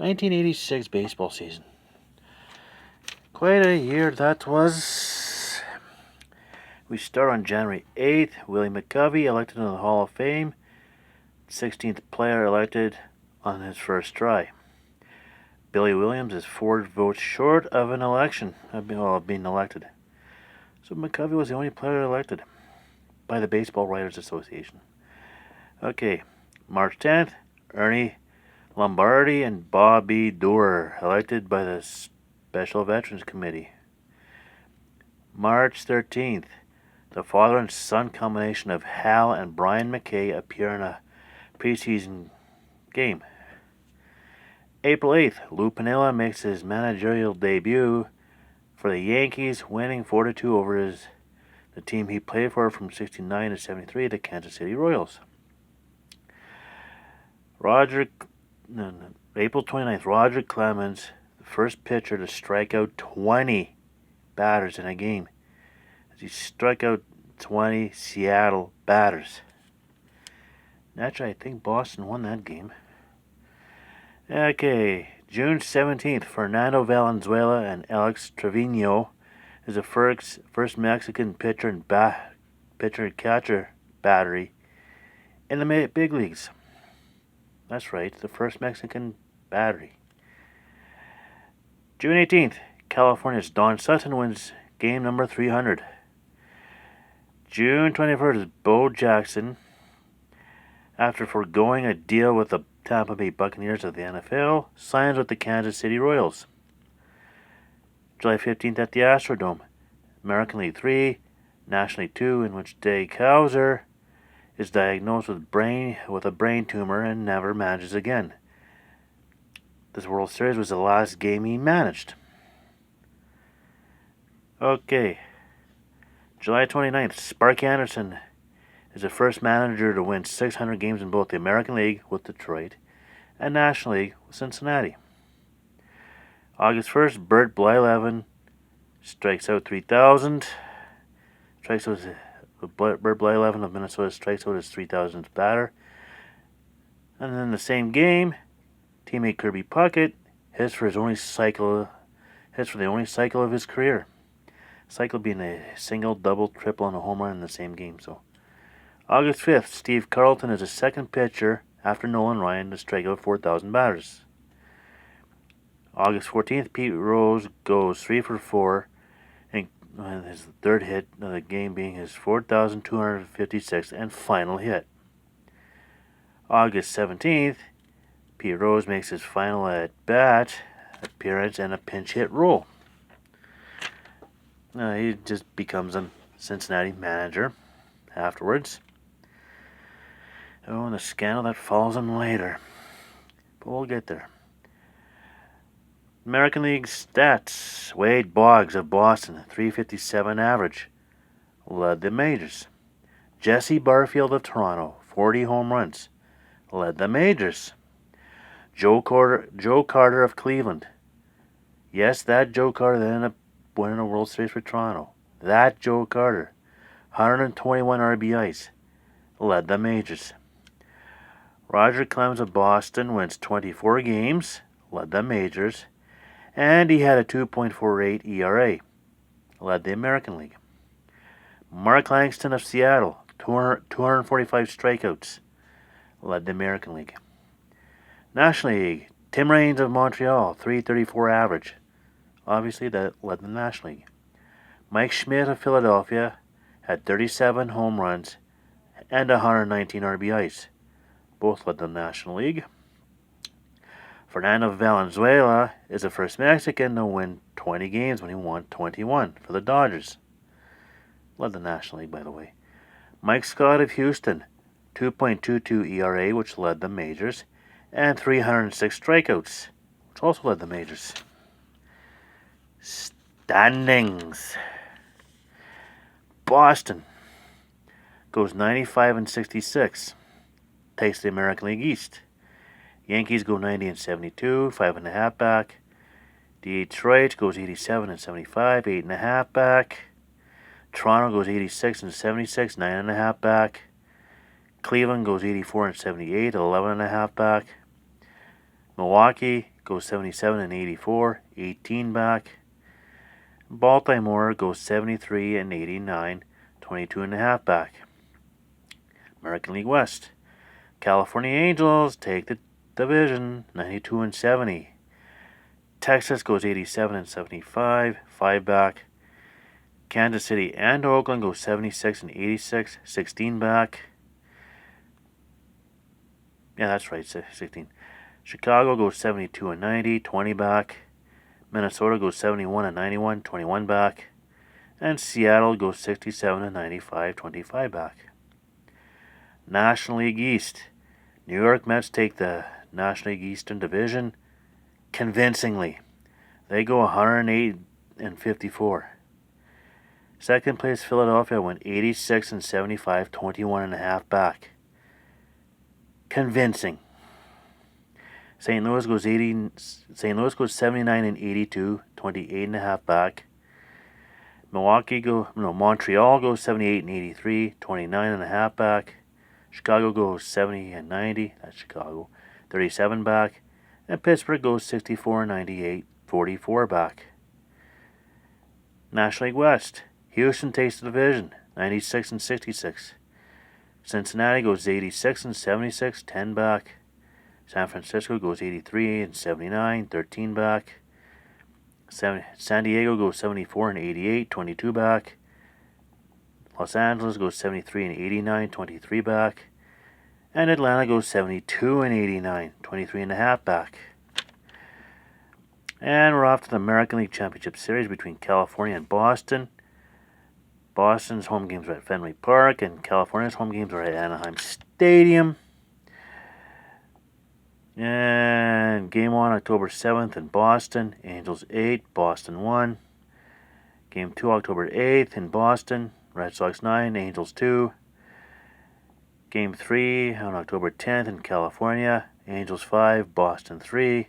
1986 baseball season. Quite a year that was. We start on January 8th. Willie McCovey elected into the Hall of Fame. 16th player elected on his first try. Billy Williams is 4 votes short of an election, of being elected. So McCovey was the only player elected by the Baseball Writers Association. Okay, March 10th, Ernie Lombardi and Bobby Doerr elected by the Special Veterans Committee. March 13th, the father and son combination of Hal and Brian McKay appear in a preseason game. April 8th, Lou Piniella makes his managerial debut for the Yankees, winning 4-2 over the team he played for from 69 to 73, the Kansas City Royals. April 29th, Roger Clemens, the first pitcher to strike out 20 batters in a game, as he struck out 20 Seattle batters. Naturally, I think Boston won that game. Okay, June 17th, Fernando Valenzuela and Alex Trevino is the first Mexican pitcher and catcher battery in the big leagues. That's right, the first Mexican battery. June 18th, California's Don Sutton wins game number 300. June 21st is Bo Jackson, after foregoing a deal with the Tampa Bay Buccaneers of the NFL, signs with the Kansas City Royals. July 15th at the Astrodome, American League 3, National League 2, in which Dave Cowser is diagnosed with a brain tumor and never manages again. This World Series was the last game he managed. Okay, July 29th, Sparky Anderson is the first manager to win 600 games in both the American League with Detroit and National League with Cincinnati. August 1st, Bert Blyleven strikes out 3,000. Bert Blyleven of Minnesota strikes out his 3,000th batter. And then the same game, teammate Kirby Puckett hits for the only cycle of his career. Cycle being a single, double, triple, and a home run in the same game. So, August 5th, Steve Carlton is the second pitcher after Nolan Ryan to strike out 4,000 batters. August 14th, Pete Rose goes 3 for 4, and his third hit of the game being his 4,256th and final hit. August 17th, Pete Rose makes his final at-bat appearance and a pinch hit role. He just becomes a Cincinnati manager afterwards. And the scandal that follows him later. But we'll get there. American League stats. Wade Boggs of Boston, 357 average, led the majors. Jesse Barfield of Toronto, 40 home runs, led the majors. Joe Carter of Cleveland. Yes, that Joe Carter that ended up winning a World Series for Toronto. That Joe Carter, 121 RBIs, led the majors. Roger Clemens of Boston wins 24 games, led the majors, and he had a 2.48 ERA, led the American League. Mark Langston of Seattle, 245 strikeouts, led the American League. National League, Tim Raines of Montreal, 334 average. Obviously, that led the National League. Mike Schmidt of Philadelphia had 37 home runs and 119 RBIs. Both led the National League. Fernando Valenzuela is the first Mexican to win 20 games when he won 21 for the Dodgers. Led the National League, by the way. Mike Scott of Houston, 2.22 ERA, which led the majors, and 306 strikeouts, which also led the majors. Standings. Boston goes 95-66, takes the American League East. Yankees go 90-72, 5.5 back. Detroit goes 87-75, 8.5 back. Toronto goes 86-76, 9.5 back. Cleveland goes 84-78, 11.5 back. Milwaukee goes 77 and 84, 18 back. Baltimore goes 73 and 89, 22.5 back. American League West. California Angels take the division, 92 and 70. Texas goes 87 and 75, 5 back. Kansas City and Oakland go 76 and 86, 16 back. Yeah, that's right, 16. Chicago goes 72 and 90, 20 back. Minnesota goes 71 and 91, 21 back. And Seattle goes 67 and 95, 25 back. National League East. New York Mets take the National League Eastern Division convincingly. They go 108 and 54. Second place Philadelphia went 86 and 75, 21.5 back. Convincing. St. Louis goes 79 and 82, 28.5 back. Montreal goes 78 and 83, 29.5 back. Chicago goes 70 and 90, that's Chicago, 37 back. And Pittsburgh goes 64 and 98, 44 back. National League West. Houston takes the division, 96 and 66. Cincinnati goes 86 and 76, 10 back. San Francisco goes 83 and 79, 13 back. San Diego goes 74 and 88, 22 back. Los Angeles goes 73 and 89, 23 back. And Atlanta goes 72 and 89, 23.5 back. And we're off to the American League Championship Series between California and Boston. Boston's home games are at Fenway Park, and California's home games are at Anaheim Stadium. And game 1, October 7th in Boston. Angels 8, Boston 1. Game 2, October 8th in Boston. Red Sox 9, Angels 2. Game 3 on October 10th in California. Angels 5, Boston 3.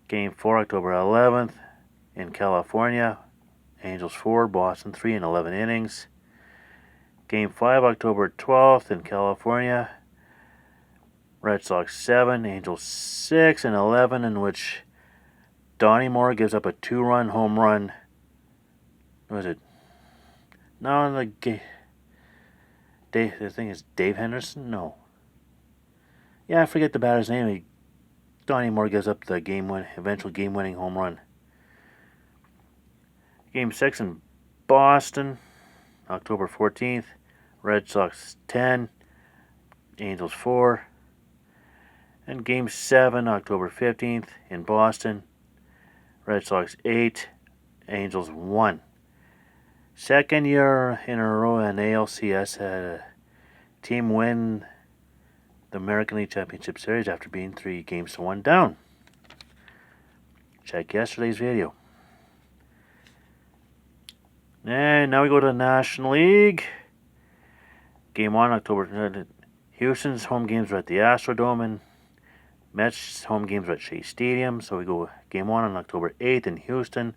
Game 4, October 11th in California. Angels 4, Boston 3 in 11 innings. Game 5, October 12th in California. Red Sox 7, Angels 6 in 11, in which Donnie Moore gives up a 2-run home run. What was it? No, the thing is Dave Henderson? No. Yeah, I forget the batter's name. Donnie Moore gives up the eventual game-winning home run. Game 6 in Boston, October 14th. Red Sox 10, Angels 4. And Game 7, October 15th in Boston. Red Sox 8, Angels 1. Second year in a row in ALCS had a team win the American League Championship Series after being 3-1 down. Check yesterday's video. And now we go to the National League. Game 1, October. Houston's home games are at the Astrodome, and Mets' home games are at Shea Stadium. So we go Game 1 on October 8th in Houston.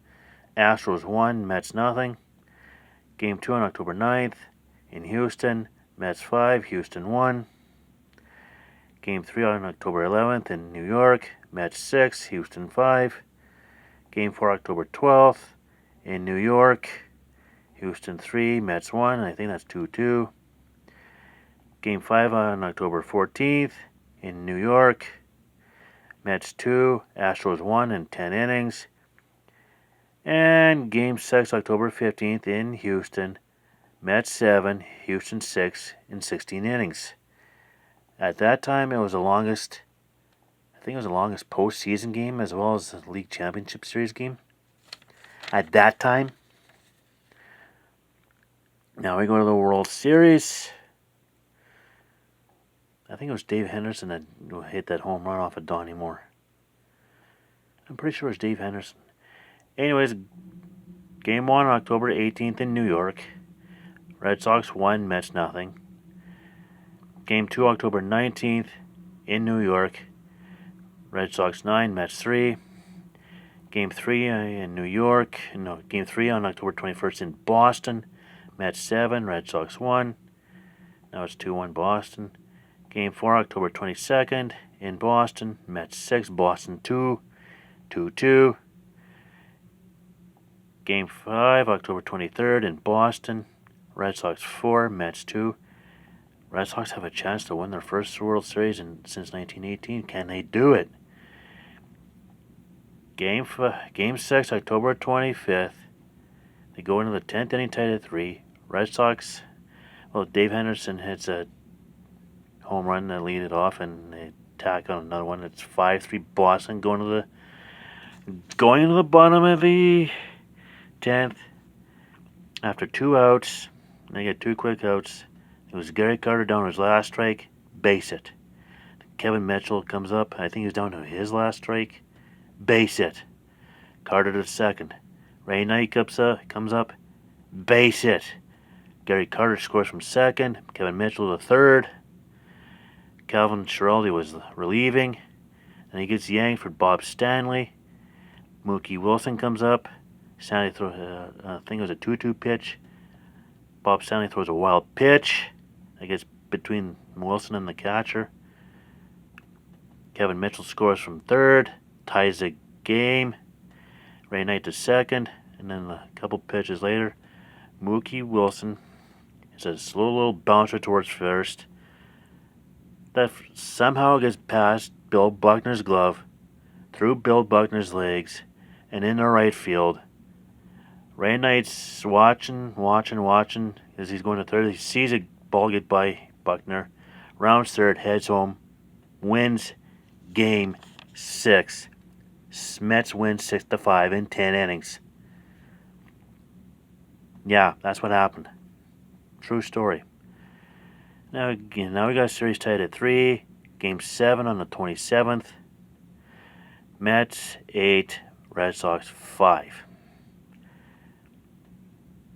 Astros 1, Mets nothing. Game 2 on October 9th in Houston. Mets 5, Houston 1. Game 3 on October 11th in New York. Mets 6, Houston 5. Game 4 October 12th in New York. Houston 3, Mets 1. I think that's 2-2. Game 5 on October 14th in New York. Mets 2, Astros 1 in 10 innings. And Game 6, October 15th in Houston. Mets 7, Houston 6 in 16 innings. At that time, it was the longest, I think it was the longest postseason game as well as the League Championship Series game. At that time. Now we go to the World Series. I think it was Dave Henderson that hit that home run off of Donnie Moore. I'm pretty sure it was Dave Henderson. Anyways, Game 1, October 18th in New York. Red Sox 1, Mets nothing. Game 2, October 19th in New York. Red Sox 9, Mets 3. Game 3 in New York. No, Game 3 on October 21st in Boston. Mets 7, Red Sox 1. Now it's 2-1 Boston. Game 4, October 22nd in Boston. Mets 6, Boston 2, 2-2. Game 5, October 23rd in Boston. Red Sox 4, Mets 2. Red Sox have a chance to win their first World Series since 1918. Can they do it? Game 6, October 25th. They go into the 10th inning tied at 3. Red Sox, well, Dave Henderson hits a home run to lead it off, and they tack on another one. It's 5-3 Boston going to the bottom of the 10th. After 2 outs, they get 2 quick outs. It was Gary Carter down his last strike, base it. Kevin Mitchell comes up. I think he's down to his last strike, base it. Carter to second. Ray Knight comes up, base it. Gary Carter scores from second. Kevin Mitchell to third. Calvin Schiraldi was relieving, and he gets yanked for Bob Stanley. Mookie Wilson comes up. Stanley throws, I think it was a 2-2 pitch. Bob Stanley throws a wild pitch that gets between Wilson and the catcher. Kevin Mitchell scores from third, ties the game. Ray Knight to second, and then a couple pitches later, Mookie Wilson is a slow little bouncer towards first that somehow gets past Bill Buckner's glove, through Bill Buckner's legs, and in the right field. Ray Knight's watching as he's going to third. He sees a ball get by Buckner, rounds third, heads home, wins Game 6. Mets win 6-5 in 10 innings. Yeah, that's what happened. True story. Now we got a series tied at 3. Game 7 on the 27th. Mets 8, Red Sox 5.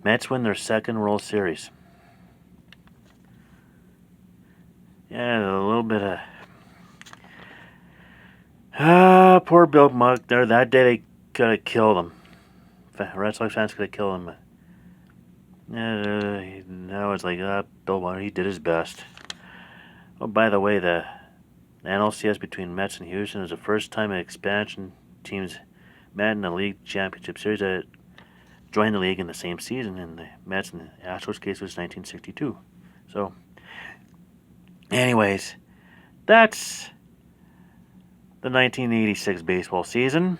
Mets win their second World Series. Yeah, a little bit of... poor Bill Buckner. That day they could have killed him. Red Sox fans could have killed him. Now it's like, Bill Buckner, he did his best. Oh, by the way, the NLCS between Mets and Houston is the first time an expansion teams met in the league championship series that joined the league in the same season. In the Mets and the Astros case was 1962. So, anyways, that's the 1986 baseball season.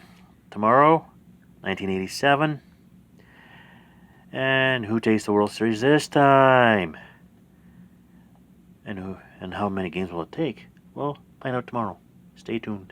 Tomorrow, 1987. And who takes the World Series this time? And how many games will it take? Well, find out tomorrow. Stay tuned.